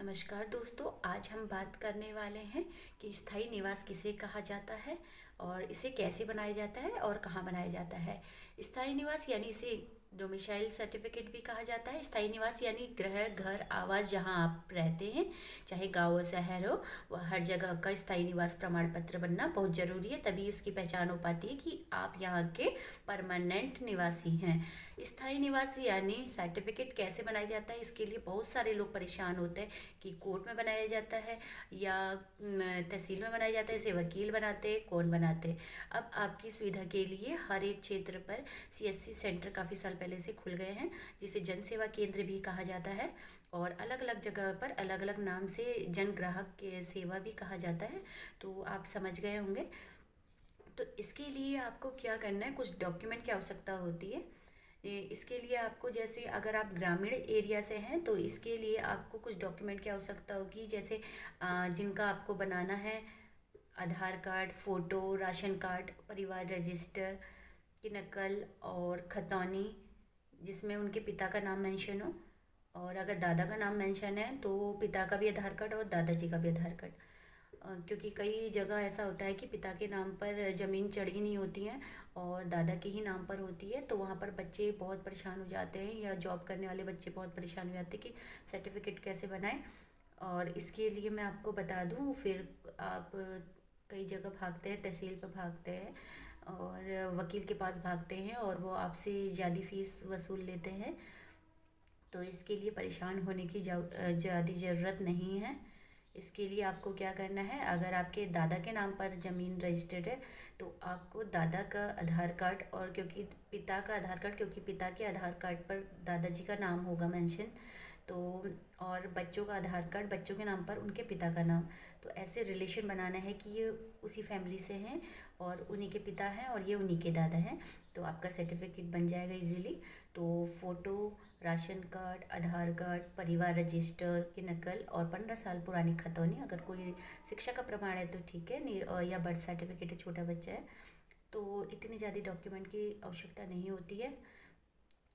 नमस्कार दोस्तों, आज हम बात करने वाले हैं कि स्थायी निवास किसे कहा जाता है और इसे कैसे बनाया जाता है और कहाँ बनाया जाता है। स्थायी निवास यानी इसे डोमिसाइल सर्टिफिकेट भी कहा जाता है। स्थायी निवास यानी गृह, घर, आवास जहाँ आप रहते हैं, चाहे गाँव हो शहर हो, वह हर जगह का स्थायी निवास प्रमाण पत्र बनना बहुत ज़रूरी है। तभी उसकी पहचान हो पाती है कि आप यहाँ के परमानेंट निवासी हैं। स्थायी निवास यानी सर्टिफिकेट कैसे बनाया जाता है, इसके लिए बहुत सारे लोग परेशान होते हैं कि कोर्ट में बनाया जाता है या तहसील में बनाया जाता है, इसे वकील बनाते हैं, कौन बनाते हैं। अब आपकी सुविधा के लिए हर एक क्षेत्र पर सीएससी सेंटर काफ़ी साल पहले से खुल गए हैं, जिसे जन सेवा केंद्र भी कहा जाता है। और अलग अलग जगह पर अलग अलग नाम से जन ग्राहक के सेवा भी कहा जाता है। तो आप समझ गए होंगे। तो इसके लिए आपको क्या करना है, कुछ डॉक्यूमेंट की आवश्यकता होती है। इसके लिए आपको, जैसे अगर आप ग्रामीण एरिया से हैं तो इसके लिए आपको कुछ डॉक्यूमेंट की आवश्यकता होगी, जैसे जिनका आपको बनाना है आधार कार्ड, फ़ोटो, राशन कार्ड, परिवार रजिस्टर की नकल और खतौनी जिसमें उनके पिता का नाम मेंशन हो। और अगर दादा का नाम मेंशन है तो पिता का भी आधार कार्ड और दादाजी का भी आधार कार्ड। क्योंकि कई जगह ऐसा होता है कि पिता के नाम पर ज़मीन चढ़ी नहीं होती हैं और दादा के ही नाम पर होती है, तो वहाँ पर बच्चे बहुत परेशान हो जाते हैं या जॉब करने वाले बच्चे बहुत परेशान हो जाते हैं कि सर्टिफिकेट कैसे बनाएं। और इसके लिए मैं आपको बता दूं, फिर आप कई जगह भागते हैं, तहसील पर भागते हैं और वकील के पास भागते हैं और वो आपसे ज़्यादा फीस वसूल लेते हैं। तो इसके लिए परेशान होने की ज़्यादा ज़रूरत नहीं है। इसके लिए आपको क्या करना है, अगर आपके दादा के नाम पर ज़मीन रजिस्टर्ड है तो आपको दादा का आधार कार्ड, और क्योंकि पिता का आधार कार्ड, क्योंकि पिता के आधार कार्ड पर दादाजी का नाम होगा मेंशन, तो और बच्चों का आधार कार्ड बच्चों के नाम पर उनके पिता का नाम। तो ऐसे रिलेशन बनाना है कि ये उसी फैमिली से हैं और उन्हीं के पिता हैं और ये उन्हीं के दादा हैं, तो आपका सर्टिफिकेट बन जाएगा इजीली। तो फ़ोटो, राशन कार्ड, आधार कार्ड, परिवार रजिस्टर की नकल और 15 साल पुरानी खतौनी, अगर कोई शिक्षा का प्रमाण है तो ठीक है, नहीं या बर्थ सर्टिफिकेट है, छोटा बच्चा है तो इतनी ज़्यादा डॉक्यूमेंट की आवश्यकता नहीं होती है।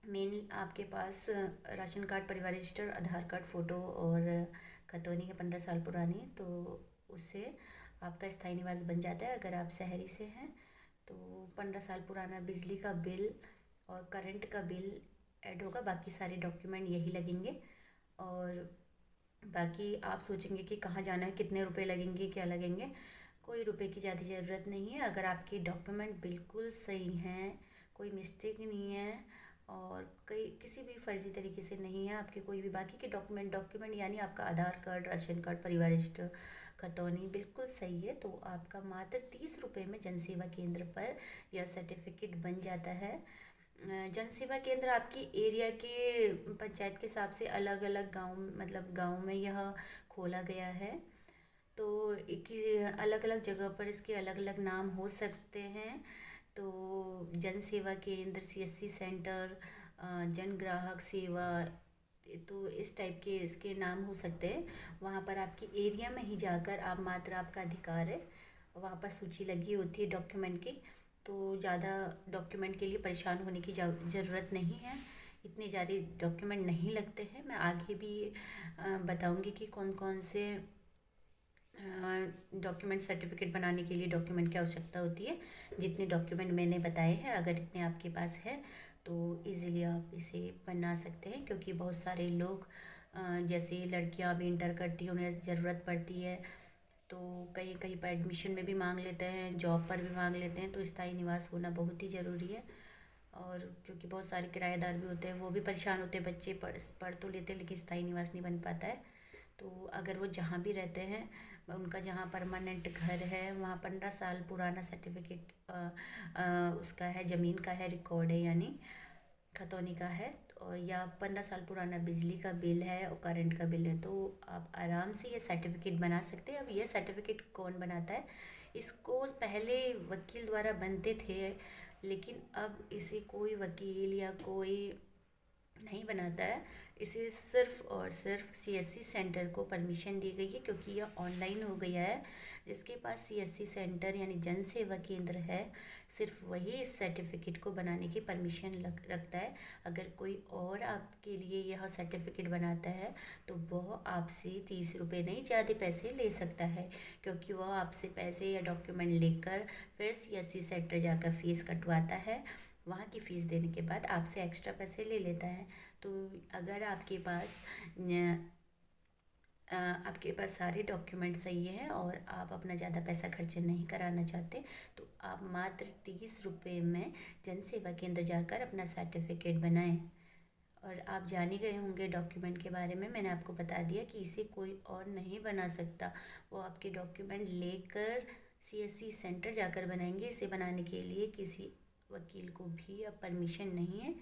मेन आपके पास राशन कार्ड, परिवार रजिस्टर, आधार कार्ड, फ़ोटो और खतौनी है 15 साल पुरानी, तो उससे आपका स्थायी निवास बन जाता है। अगर आप शहरी से हैं तो 15 साल पुराना बिजली का बिल और करंट का बिल ऐड होगा, बाकी सारे डॉक्यूमेंट यही लगेंगे। और बाकी आप सोचेंगे कि कहाँ जाना है, कितने रुपए लगेंगे, क्या लगेंगे। कोई रुपए की ज़्यादा ज़रूरत नहीं है। अगर आपके डॉक्यूमेंट बिल्कुल सही हैं, कोई मिस्टेक नहीं है और कई किसी भी फर्जी तरीके से नहीं है, आपके कोई भी बाकी के डॉक्यूमेंट यानी आपका आधार कार्ड, राशन कार्ड, परिवार रजिस्टर, खतौनी बिल्कुल सही है, तो आपका मात्र 30 रुपये में जनसेवा केंद्र पर यह सर्टिफिकेट बन जाता है। जनसेवा केंद्र आपकी एरिया के पंचायत के हिसाब से अलग अलग गांव, मतलब गांव में यह खोला गया है। तो एक अलग अलग जगह पर इसके अलग अलग नाम हो सकते हैं। तो जन सेवा केंद्र, सीएससी सेंटर, जन ग्राहक सेवा, तो इस टाइप के इसके नाम हो सकते हैं। वहाँ पर आपकी एरिया में ही जाकर आप, मात्र आपका अधिकार है, वहाँ पर सूची लगी होती है डॉक्यूमेंट की। तो ज़्यादा डॉक्यूमेंट के लिए परेशान होने की ज़रूरत नहीं है, इतने ज़्यादा डॉक्यूमेंट नहीं लगते हैं। मैं आगे भी बताऊंगी कि कौन कौन से डॉक्यूमेंट सर्टिफिकेट बनाने के लिए डॉक्यूमेंट की आवश्यकता होती है। जितने डॉक्यूमेंट मैंने बताए हैं, अगर इतने आपके पास है तो इजीली आप इसे बना सकते हैं। क्योंकि बहुत सारे लोग, जैसे लड़कियां भी इंटर करती हैं, उन्हें ज़रूरत पड़ती है, तो कहीं कहीं पर एडमिशन में भी मांग लेते हैं, जॉब पर भी मांग लेते हैं, तो स्थायी निवास होना बहुत ही ज़रूरी है। और क्योंकि बहुत सारे किराएदार भी होते हैं, वो भी परेशान होते हैं, बच्चे पढ़ तो लेते हैं लेकिन स्थायी निवास नहीं बन पाता है। तो अगर वो जहाँ भी रहते हैं, उनका जहाँ परमानेंट घर है, वहाँ 15 साल पुराना सर्टिफिकेट उसका है, ज़मीन का है, रिकॉर्ड है यानी खतौनी का है, और या 15 साल पुराना बिजली का बिल है और करंट का बिल है, तो आप आराम से ये सर्टिफिकेट बना सकते हैं। अब ये सर्टिफिकेट कौन बनाता है, इसको पहले वकील द्वारा बनते थे, लेकिन अब इसे कोई वकील या कोई नहीं बनाता है। इसे सिर्फ़ और सिर्फ सीएससी सेंटर को परमिशन दी गई है, क्योंकि यह ऑनलाइन हो गया है। जिसके पास सीएससी सेंटर यानी जन सेवा केंद्र है, सिर्फ वही इस सर्टिफिकेट को बनाने की परमिशन रखता है। अगर कोई और आपके लिए यह सर्टिफिकेट बनाता है तो वह आपसे 30 रुपये नहीं, ज़्यादा पैसे ले सकता है, क्योंकि वह आपसे पैसे या डॉक्यूमेंट लेकर फिर सीएससी सेंटर जाकर फ़ीस कटवाता है। वहाँ की फ़ीस देने के बाद आपसे एक्स्ट्रा पैसे ले लेता है। तो अगर आपके पास सारे डॉक्यूमेंट सही हैं और आप अपना ज़्यादा पैसा खर्च नहीं कराना चाहते, तो आप मात्र 30 रुपये में जन सेवा केंद्र जाकर अपना सर्टिफिकेट बनाएं। और आप जान ही गए होंगे डॉक्यूमेंट के बारे में, मैंने आपको बता दिया कि इसे कोई और नहीं बना सकता। वो आपके डॉक्यूमेंट लेकर सीएससी सेंटर जाकर बनाएंगे। इसे बनाने के लिए किसी वकील को भी अब परमिशन नहीं है,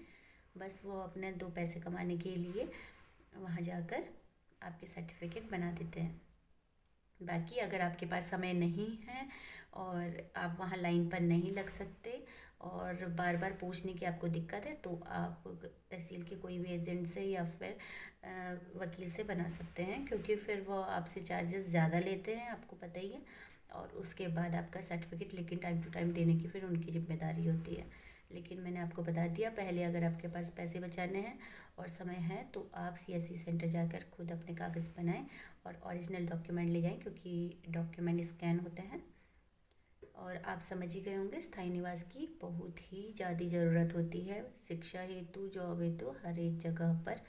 बस वो अपने 2 पैसे कमाने के लिए वहाँ जाकर आपके सर्टिफिकेट बना देते हैं। बाकी अगर आपके पास समय नहीं है और आप वहाँ लाइन पर नहीं लग सकते और बार बार पूछने की आपको दिक्कत है, तो आप तहसील के कोई भी एजेंट से या फिर वकील से बना सकते हैं, क्योंकि फिर वो आपसे चार्जेस ज़्यादा लेते हैं, आपको पता ही है। और उसके बाद आपका सर्टिफिकेट लेकिन टाइम टू टाइम देने की फिर उनकी जिम्मेदारी होती है। लेकिन मैंने आपको बता दिया पहले, अगर आपके पास पैसे बचाने हैं और समय है तो आप सीएससी सेंटर जाकर खुद अपने कागज़ बनाएं और ओरिजिनल डॉक्यूमेंट ले जाएं, क्योंकि डॉक्यूमेंट स्कैन होते हैं। और आप समझ ही गए होंगे, स्थायी निवास की बहुत ही ज़्यादा ज़रूरत होती है शिक्षा हेतु, जॉब हेतु, हर एक जगह पर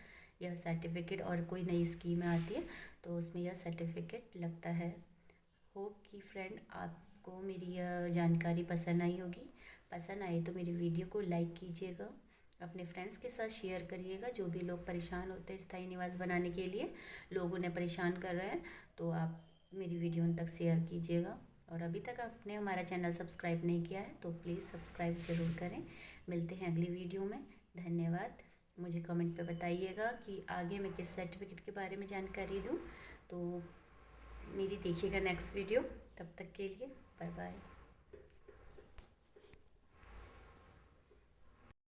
यह सर्टिफिकेट। और कोई नई स्कीम आती है तो उसमें यह सर्टिफिकेट लगता है। होप कि फ्रेंड आपको मेरी यह जानकारी पसंद आई होगी। पसंद आए तो मेरी वीडियो को लाइक कीजिएगा, अपने फ्रेंड्स के साथ शेयर करिएगा। जो भी लोग परेशान होते हैं स्थायी निवास बनाने के लिए, लोग उन्हें परेशान कर रहे हैं, तो आप मेरी वीडियो उन तक शेयर कीजिएगा। और अभी तक आपने हमारा चैनल सब्सक्राइब नहीं किया है तो प्लीज़ सब्सक्राइब ज़रूर करें। मिलते हैं अगली वीडियो में। धन्यवाद। मुझे कमेंट पे बताइएगा कि आगे मैं किस सर्टिफिकेट के बारे में जानकारी दूँ। तो मेरी देखिएगा नेक्स्ट वीडियो। तब तक के लिए बाय बाय।